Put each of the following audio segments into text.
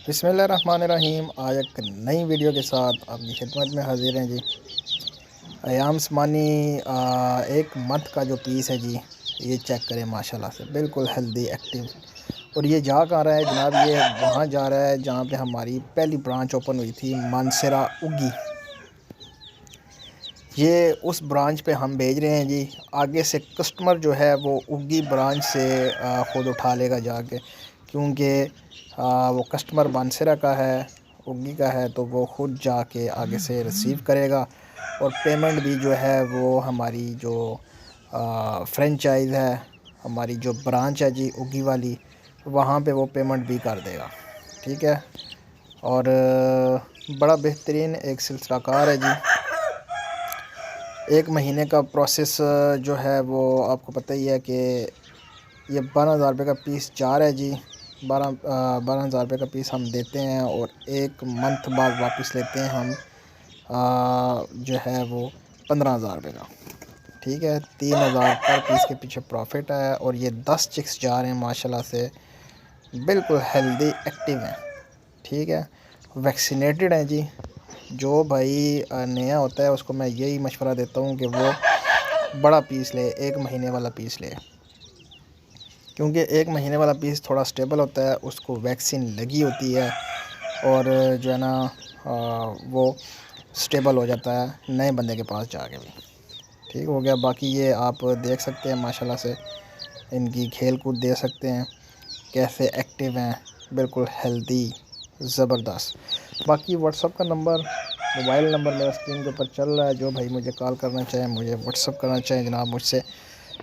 बिस्मिल्लाहिर्रहमानिर्रहीम। आज एक नई वीडियो के साथ आपकी खिदमत में हाजिर हैं जी। अयाम स्मानी एक मंथ का जो पीस है जी, ये चेक करें माशाल्लाह से बिल्कुल हेल्दी एक्टिव। और ये जा कहाँ रहा है जनाब, ये वहाँ जा रहा है जहाँ पे हमारी पहली ब्रांच ओपन हुई थी, मानसरा उगी। ये उस ब्रांच पे हम भेज रहे हैं जी। आगे से कस्टमर जो है वो उगी ब्रांच से ख़ुद उठा लेगा जाके, क्योंकि वो कस्टमर मानसरा का है, उगी का है, तो वो ख़ुद जाके आगे से रिसीव करेगा। और पेमेंट भी जो है वो हमारी जो फ्रेंचाइज़ है, हमारी जो ब्रांच है जी उगी वाली, वहाँ पे वो पेमेंट भी कर देगा। ठीक है। और बड़ा बेहतरीन एक सिलसिलाकार है जी। 1 महीने का प्रोसेस जो है वो आपको पता ही है कि ये 12,000 रुपये का पीस जा रहा है जी। 12,000 रुपये का पीस हम देते हैं और 1 मंथ बाद वापस लेते हैं हम जो है वो 15,000 रुपये का। ठीक है, 3,000 पर पीस के पीछे प्रॉफिट है। और ये 10 चिक्स जा रहे हैं माशाल्लाह से, बिल्कुल हेल्दी एक्टिव हैं। ठीक है, वैक्सीनेटेड हैं जी। जो भाई नया होता है उसको मैं यही मशवरा देता हूँ कि वो बड़ा पीस ले, 1 महीने वाला पीस ले, क्योंकि 1 महीने वाला पीस थोड़ा स्टेबल होता है, उसको वैक्सीन लगी होती है और जो है ना वो स्टेबल हो जाता है नए बंदे के पास जाके भी। ठीक हो गया। बाकी ये आप देख सकते हैं माशाल्लाह से, इनकी खेल कूद दे सकते हैं कैसे एक्टिव हैं, बिल्कुल हेल्दी ज़बरदस्त। बाकी व्हाट्सअप का नंबर, मोबाइल नंबर मेरा स्क्रीन के ऊपर चल रहा है। जो भाई मुझे कॉल करना चाहें, मुझे व्हाट्सअप करना चाहें, जनाब मुझसे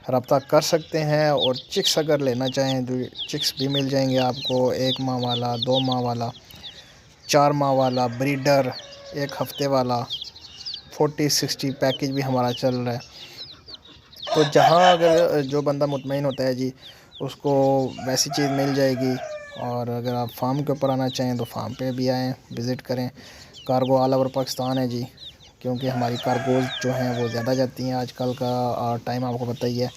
रब्ता कर सकते हैं। और चिक्स अगर लेना चाहें तो चिक्स भी मिल जाएंगे आपको, 1 माह वाला, 2 माह वाला, 4 माह वाला, ब्रीडर, 1 हफ़्ते वाला, 40-60 पैकेज भी हमारा चल रहा है। तो जहाँ अगर जो बंदा मुतमईन होता है जी, उसको वैसी चीज़ मिल जाएगी। और अगर आप फार्म के ऊपर आना चाहें तो फार्म पे भी आएँ, विज़िट करें। कार्गो ऑल ओवर पाकिस्तान है जी, क्योंकि हमारी कार्गोज़ जो हैं वो ज़्यादा जाती हैं। आजकल का टाइम आपको पता ही है,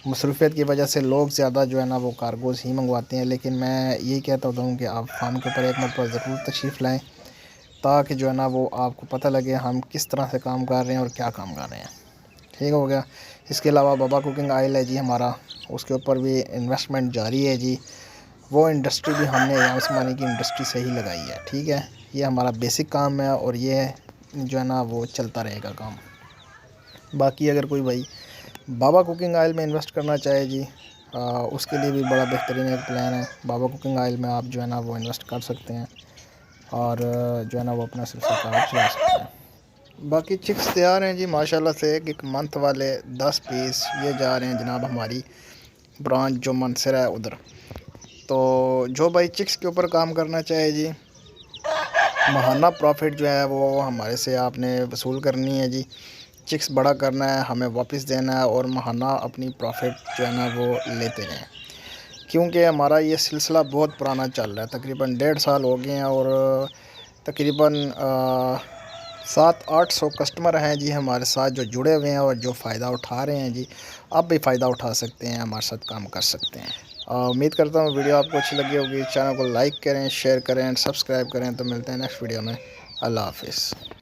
मसरूफ़ियत की वजह से लोग ज़्यादा जो है ना वो कार्गोज़ ही मंगवाते हैं। लेकिन मैं यही कहता हूँ कि आप फार्म के ऊपर एक मरतबा ज़रूर तशरीफ़ लाएँ, ताकि जो है ना वो आपको पता लगे हम किस तरह से काम कर रहे हैं और क्या काम कर रहे हैं। ठीक हो गया। इसके अलावा बाबा कुकिंग ऑयल है जी हमारा, उसके ऊपर भी इन्वेस्टमेंट जारी है जी। वो इंडस्ट्री भी हमने अयाम स्मानी की इंडस्ट्री से ही लगाई है। ठीक है, ये हमारा बेसिक काम है और ये जो है ना वो चलता रहेगा काम। बाकी अगर कोई भाई बाबा कुकिंग ऑयल में इन्वेस्ट करना चाहे जी, उसके लिए भी बड़ा बेहतरीन एक प्लान है। बाबा कुकिंग ऑयल में आप जो है ना वो इन्वेस्ट कर सकते हैं और जो है ना वो अपना सिलसिला चला सकते हैं। बाकी चिक्स तैयार हैं जी माशाल्लाह से। 1 मंथ वाले 10 पीस ये जा रहे हैं जनाब हमारी ब्रांच जो मानसरा है उधर। तो जो भाई चिक्स के ऊपर काम करना चाहे जी, माहाना प्रॉफिट जो है वो हमारे से आपने वसूल करनी है जी। चिक्स बड़ा करना है, हमें वापस देना है और माहाना अपनी प्रॉफिट जो है ना वो लेते रहें, क्योंकि हमारा ये सिलसिला बहुत पुराना चल रहा है। तकरीबन 1.5 साल हो गए हैं और तकरीबन 700-800 कस्टमर हैं जी हमारे साथ जो जुड़े हुए हैं और जो फ़ायदा उठा रहे हैं जी। आप भी फ़ायदा उठा सकते हैं, हमारे साथ काम कर सकते हैं। उम्मीद करता हूँ वीडियो आपको अच्छी लगी होगी। चैनल को लाइक करें, शेयर करें एंड सब्सक्राइब करें। तो मिलते हैं नेक्स्ट वीडियो में। अल्लाह हाफ़िज़।